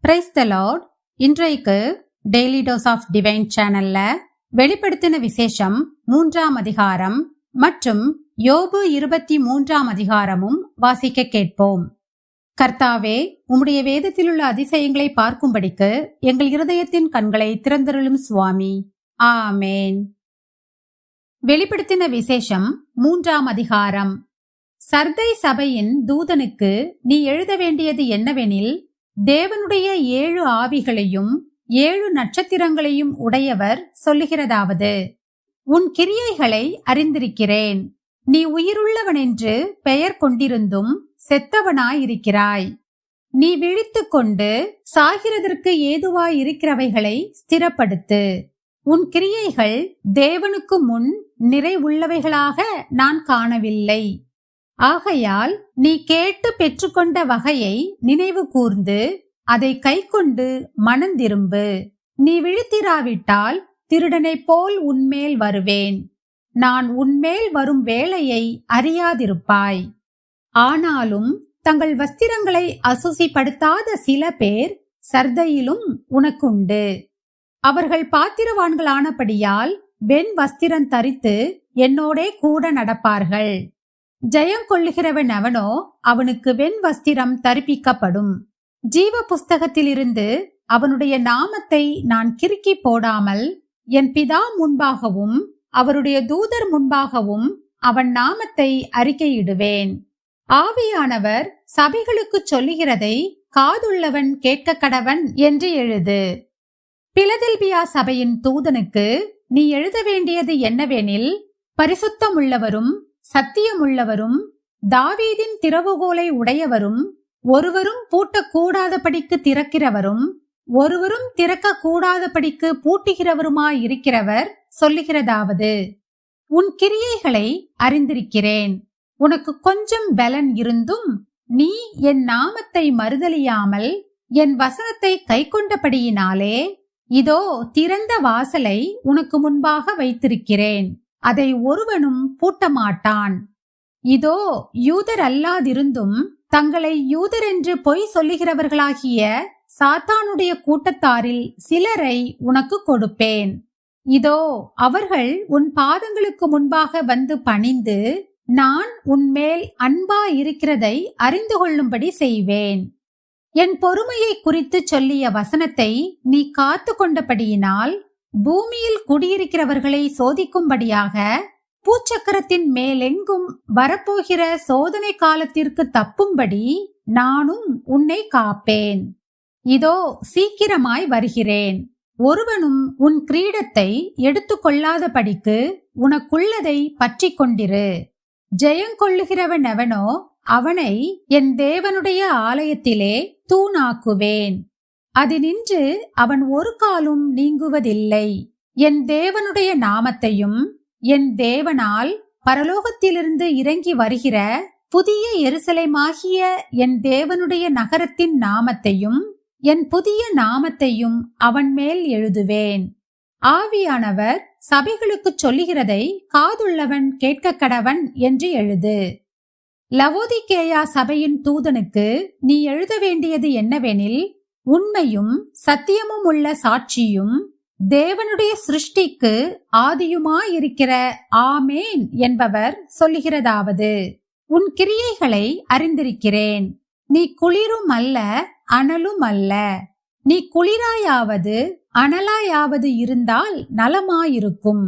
Praise the Lord. இன்றைக்கு daily dose of divine சேனல்ல வெளிப்படுத்தின விசேஷம் 3ஆம் அதிகாரம் மற்றும் யோபு 23ஆம் அதிகாரமும் வாசிக்க கேட்போம். கர்த்தாவே, உம்முடைய வேதத்திலுள்ள அதிசயங்களை பார்க்கும்படிக்கு எங்கள் இருதயத்தின் கண்களை திறந்தருளும் சுவாமி. ஆமேன். வெளிப்படுத்தின விசேஷம் 3ஆம் அதிகாரம். சர்தை சபையின் தூதனுக்கு நீ எழுத வேண்டியது என்னவெனில், தேவனுடைய 7 ஆவிகளையும் 7 நட்சத்திரங்களையும் உடையவர் சொல்லுகிறதாவது: உன் கிரியைகளை அறிந்திருக்கிறேன். நீ உயிருள்ளவனென்று பெயர் கொண்டிருந்தும் செத்தவனாயிருக்கிறாய். நீ விழித்துக் கொண்டு சாகிறதற்கு ஏதுவாயிருக்கிறவைகளை ஸ்திரப்படுத்து. உன் கிரியைகள் தேவனுக்கு முன் நிறைவுள்ளவைகளாக நான் காணவில்லை. ஆகையால் நீ கேட்டு பெற்றுக்கொண்ட வகையை நினைவு கூர்ந்து அதை கைக்கொண்டு மனந்திரும்பு. நீ விழித்திராவிட்டால் திருடனைப் போல் உன்மேல் வருவேன். நான் உன்மேல் வரும் வேளையை அறியாதிருப்பாய். ஆனாலும் தங்கள் வஸ்திரங்களை அசுசிப்படுத்தாத சில பேர் சர்தையிலும் உனக்குண்டு. அவர்கள் பாத்திரவான்களானபடியால் வெண் வஸ்திரம் தரித்து என்னோடே கூட நடப்பார்கள். ஜெயம் கொள்ளுகிறவன் அவனோ அவனுக்கு வெண் வஸ்திரம் தரிப்பிக்கப்படும். ஜீவ புஸ்தகத்திலிருந்து அவனுடைய நாமத்தை நான் கிறுக்கி போடாமல் என் பிதா முன்பாகவும் அவருடைய தூதர் முன்பாகவும் அவன் நாமத்தை அறிக்கையிடுவேன். ஆவியானவர் சபைகளுக்கு சொல்லுகிறதை காதுள்ளவன் கேட்க கடவன் என்று எழுது. பிலதெல்பியா சபையின் தூதனுக்கு நீ எழுத வேண்டியது என்னவெனில், பரிசுத்தமுள்ளவரும் சத்தியமுள்ளவரும் தாவீதின் திறவுகோலை உடையவரும் ஒருவரும் பூட்டக்கூடாதபடிக்கு திறக்கிறவரும் ஒருவரும் திறக்க கூடாதபடிக்கு பூட்டுகிறவருமாயிருக்கிறவர் சொல்லுகிறதாவது: உன் கிரியைகளை அறிந்திருக்கிறேன். உனக்கு கொஞ்சம் பலன் இருந்தும் நீ என் நாமத்தை மறுதலியாமல் என் வசனத்தை கைக்கொண்டபடியினாலே, இதோ திறந்த வாசலை உனக்கு முன்பாக வைத்திருக்கிறேன். அதை ஒருவனும் பூட்டமாட்டான். இதோ யூதர் அல்லாதிருந்தும் தங்களை யூதர் என்று பொய் சொல்லுகிறவர்களாகிய சாத்தானுடைய கூட்டத்தாரில் சிலரை உனக்கு கொடுப்பேன். இதோ அவர்கள் உன் பாதங்களுக்கு முன்பாக வந்து பணிந்து நான் உன்மேல் அன்பா இருக்கிறதை அறிந்து கொள்ளும்படி செய்வேன். என் பொறுமையை குறித்து சொல்லிய வசனத்தை நீ காத்து கொண்டபடியினால் பூமியில் குடியிருக்கிறவர்களை சோதிக்கும்படியாக பூச்சக்கரத்தின் மேலெங்கும் வரப்போகிற சோதனை காலத்திற்கு தப்பும்படி நானும் உன்னை காப்பேன். இதோ சீக்கிரமாய் வருகிறேன். ஒருவனும் உன் கிரீடத்தை எடுத்துக்கொள்ளாதபடிக்கு உனக்குள்ளதை பற்றி கொண்டிரு. ஜெயங்கொள்ளுகிறவன் எவனோ அவனை என் தேவனுடைய ஆலயத்திலே தூணாக்குவேன். அதினின்று அவன் ஒரு காலும் நீங்குவதில்லை. என் தேவனுடைய நாமத்தையும் என் தேவனால் பரலோகத்திலிருந்து இறங்கி வருகிற புதிய எருசலேமாகிய என் தேவனுடைய நகரத்தின் நாமத்தையும் என் புதிய நாமத்தையும் அவன் மேல் எழுதுவேன். ஆவியானவர் சபைகளுக்கு சொல்லுகிறதை காதுள்ளவன் கேட்க கடவன் என்று எழுது. லவோதிக்கேயா சபையின் தூதனுக்கு நீ எழுத வேண்டியது என்னவெனில், உண்மையும் சத்தியமும் உள்ள சாட்சியும் தேவனுடைய சிருஷ்டிக்கு ஆதியுமாயிருக்கிற ஆமேன் என்பவர் சொல்லுகிறதாவது: உன் கிரியைகளை அறிந்திருக்கிறேன். நீ குளிரும் அல்ல அனலும் அல்ல. நீ குளிராயாவது அனலாயாவது இருந்தால் நலமாயிருக்கும்.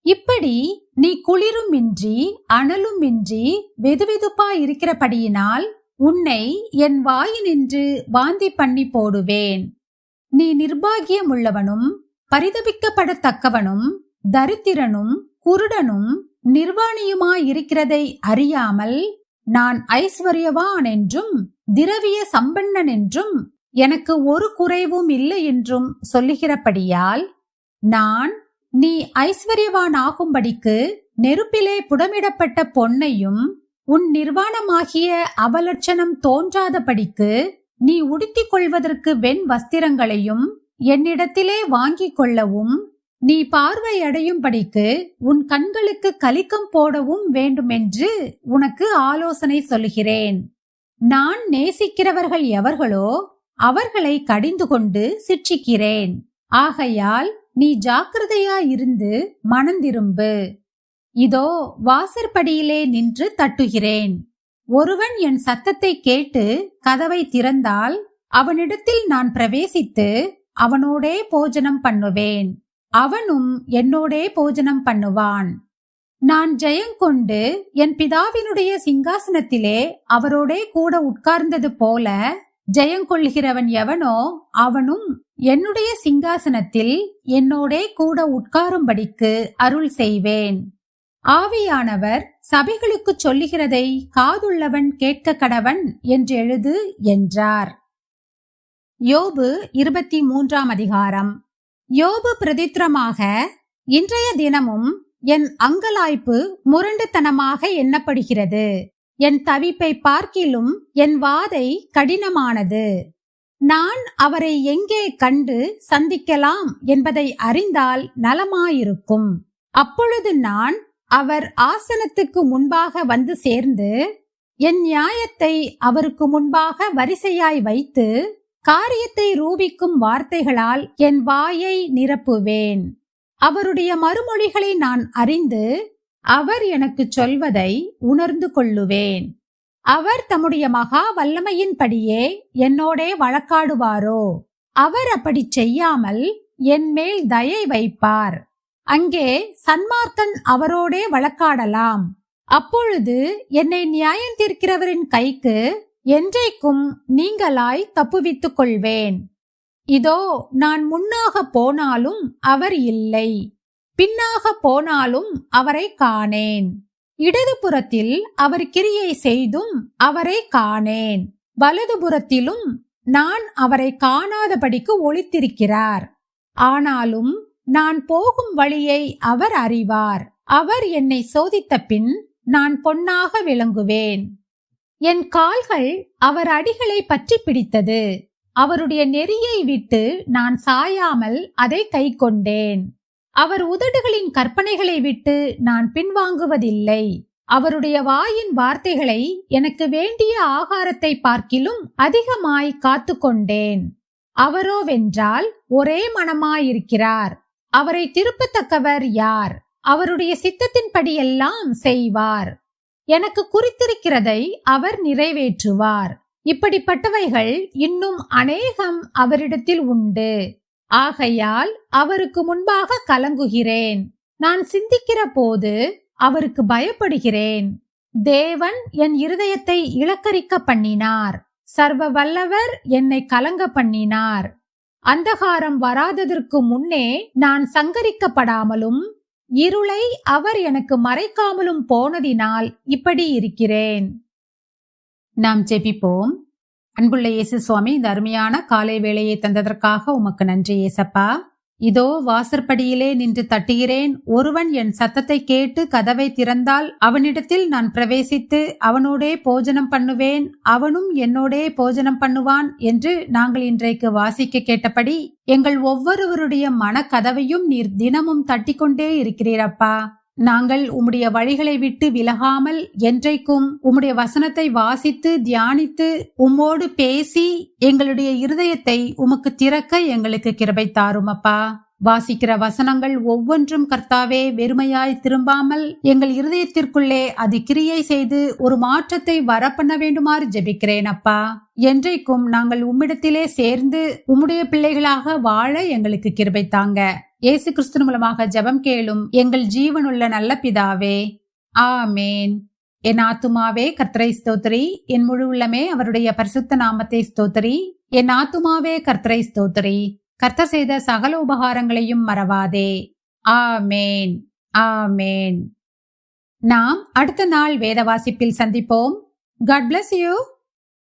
இப்படி நீ குளிருமின்றி அனலுமின்றி வெதுவெதுப்பாயிருக்கிறபடியினால் உன்னை என் வாயினின்று வாந்தி பண்ணி போடுவேன். நீ நிர்பாகியமுள்ளவனும் பரிதபிக்கப்படத்தக்கவனும் தரித்திரனும் குருடனும் நிர்வாணியுமாயிருக்கிறதை அறியாமல் நான் ஐஸ்வர்யவான் என்றும் திரவிய சம்பன்னன் என்றும் எனக்கு ஒரு குறைவும் இல்லை என்றும் சொல்லுகிறபடியால், நான் நீ ஐஸ்வர்யவான் ஆகும்படிக்கு நெருப்பிலே புடமிடப்பட்ட பொன்னையும் உன் நிர்வாணமாகிய அவலட்சணம் தோன்றாதபடிக்கு நீ உடுத்திக் கொள்வதற்கு வெண் வஸ்திரங்களையும் என்னிடத்திலே வாங்கிக் கொள்ளவும், நீ பார்வையடையும்படிக்கு உன் கண்களுக்கு கலிக்கம் போடவும் வேண்டுமென்று உனக்கு ஆலோசனை சொல்கிறேன். நான் நேசிக்கிறவர்கள் எவர்களோ அவர்களை கடிந்து கொண்டு சிட்சிக்கிறேன். ஆகையால் நீ ஜாக்கிரதையாயிருந்து மனந்திரும்பு. இதோ வாசற்படியிலே நின்று தட்டுகிறேன். ஒருவன் என் சத்தத்தை கேட்டு கதவை திறந்தால் அவனிடத்தில் நான் பிரவேசித்து அவனோடே போஜனம் பண்ணுவேன், அவனும் என்னோடே போஜனம் பண்ணுவான். நான் ஜெயங்கொண்டு என் பிதாவினுடைய சிங்காசனத்திலே அவரோடே கூட உட்கார்ந்தது போல ஜெயங்கொள்கிறவன் எவனோ அவனும் என்னுடைய சிங்காசனத்தில் என்னோடே கூட உட்காரும்படிக்கு அருள் செய்வேன். ஆவியானவர் சபைகளுக்கு சொல்லுகிறதை காதுள்ளவன் கேட்க கடவன் என்று எழுது என்றார். யோபு 23ஆம் அதிகாரம். யோபு பிரதித்திரமாக, இன்றைய தினமும் என் அங்கலாய்ப்பு முரண்டுத்தனமாக எண்ணப்படுகிறது. என் தவிப்பை பார்க்கிலும் என் வாதை கடினமானது. நான் அவரை எங்கே கண்டு சந்திக்கலாம் என்பதை அறிந்தால் நலமாயிருக்கும். அப்பொழுது நான் அவர் ஆசனத்துக்கு முன்பாக வந்து சேர்ந்து என் நியாயத்தை அவருக்கு முன்பாக வரிசையாய் வைத்து காரியத்தை ரூபிக்கும் வார்த்தைகளால் என் வாயை நிரப்புவேன். அவருடைய மறுமொழிகளை நான் அறிந்து அவர் எனக்கு சொல்வதை உணர்ந்து கொள்ளுவேன். அவர் தம்முடைய மகா வல்லமையின்படியே என்னோடே வழக்காடுவாரோ? அவர் அப்படி செய்யாமல் என் மேல் தயை வைப்பார். அங்கே சன்மார்க்கன் அவரோடே வழக்காடலாம். அப்பொழுது என்னை நியாயம் தீர்க்கிறவரின் கைக்கு என்றைக்கும் நீங்களாய் தப்புவித்துக் கொள்வேன். இதோ நான் முன்னாக போனாலும் அவர் இல்லை, பின்னாக போனாலும் அவரை காணேன். இடதுபுறத்தில் அவர் கிரியை செய்தும் அவரை காணேன், வலதுபுறத்திலும் நான் அவரை காணாதபடிக்கு ஒளித்திருக்கிறார். ஆனாலும் நான் போகும் வழியை அவர் அறிவார். அவர் என்னை சோதித்த பின் நான் பொன்னாக விளங்குவேன். என் கால்கள் அவர் அடிகளை பற்றி பிடித்தது. அவருடைய நெறியை விட்டு நான் சாயாமல் அதை கை கொண்டேன். அவர் உதடுகளின் கற்பனைகளை விட்டு நான் பின்வாங்குவதில்லை. அவருடைய வாயின் வார்த்தைகளை எனக்கு வேண்டிய ஆகாரத்தை பார்க்கிலும் அதிகமாய் காத்து கொண்டேன். அவரோவென்றால் ஒரே மனமாயிருக்கிறார். அவரை திருப்பத்தக்கவர் யார்? அவருடைய சித்தத்தின்படியெல்லாம் செய்வார். எனக்கு குறித்திருக்கிறதை அவர் நிறைவேற்றுவார். இப்படிப்பட்டவைகள் இன்னும் அநேகம் அவரிடத்தில் உண்டு. ஆகையால் அவருக்கு முன்பாக கலங்குகிறேன். நான் சிந்திக்கிற போது அவருக்கு பயப்படுகிறேன். தேவன் என் இருதயத்தை இளக்கரிக்க பண்ணினார். சர்வ வல்லவர் என்னை கலங்க பண்ணினார். அந்தகாரம் வராததற்கு முன்னே நான் சங்கரிக்கப்படாமலும் இருளை அவர் எனக்கு மறைக்காமலும் போனதினால் இப்படி இருக்கிறேன். நாம் ஜெபிப்போம். அன்புள்ள இயேசு சுவாமி, இந்த அருமையான காலை வேளையை தந்ததற்காக உமக்கு நன்றி ஏசப்பா. இதோ வாசற்படியிலே நின்று தட்டுகிறேன். ஒருவன் என் சத்தத்தை கேட்டு கதவை திறந்தால் அவனிடத்தில் நான் பிரவேசித்து அவனோடே போஜனம் பண்ணுவேன், அவனும் என்னோடே போஜனம் பண்ணுவான் என்று நாங்கள் இன்றைக்கு வாசிக்க கேட்டபடி எங்கள் ஒவ்வொருவருடைய மனக்கதவையும் நீர் தினமும் தட்டிக்கொண்டே இருக்கிறீரப்பா. நாங்கள் உம்முடைய வழிகளை விட்டு விலகாமல் என்றைக்கும் உம்முடைய வசனத்தை வாசித்து தியானித்து உம்மோடு பேசி எங்களுடைய இருதயத்தை உமக்கு திறக்க எங்களுக்கு கிருபை தாரும் அப்பா. வாசிக்கிற வசனங்கள் ஒவ்வொன்றும் கர்த்தாவே வெறுமையாய் திரும்பாமல் எங்கள் இருதயத்திற்குள்ளே அது கிரியை செய்து ஒரு மாற்றத்தை வரப்பண்ண வேண்டுமாறு ஜெபிக்கிறேன் அப்பா. என்றைக்கும் நாங்கள் உம்மிடத்திலே சேர்ந்து உம்முடைய பிள்ளைகளாக வாழ எங்களுக்கு கிருபை தாங்க. இயேசு கிறிஸ்து மூலமாக ஜெபம் கேளும் எங்கள் ஜீவனுள்ள நல்ல பிதாவே, ஆமேன். என் ஆத்துமாவே கர்த்தரை ஸ்தோத்திரி, என் முழு உள்ளமே அவருடைய பரிசுத்த நாமத்தை ஸ்தோத்திரி. என் ஆத்துமாவே கர்த்தரை ஸ்தோத்திரி, கர்த்தர் செய்த சகல உபகாரங்களையும் மறவாதே. ஆமேன், ஆமேன். நாம் அடுத்த நாள் வேத வாசிப்பில் சந்திப்போம். God bless you.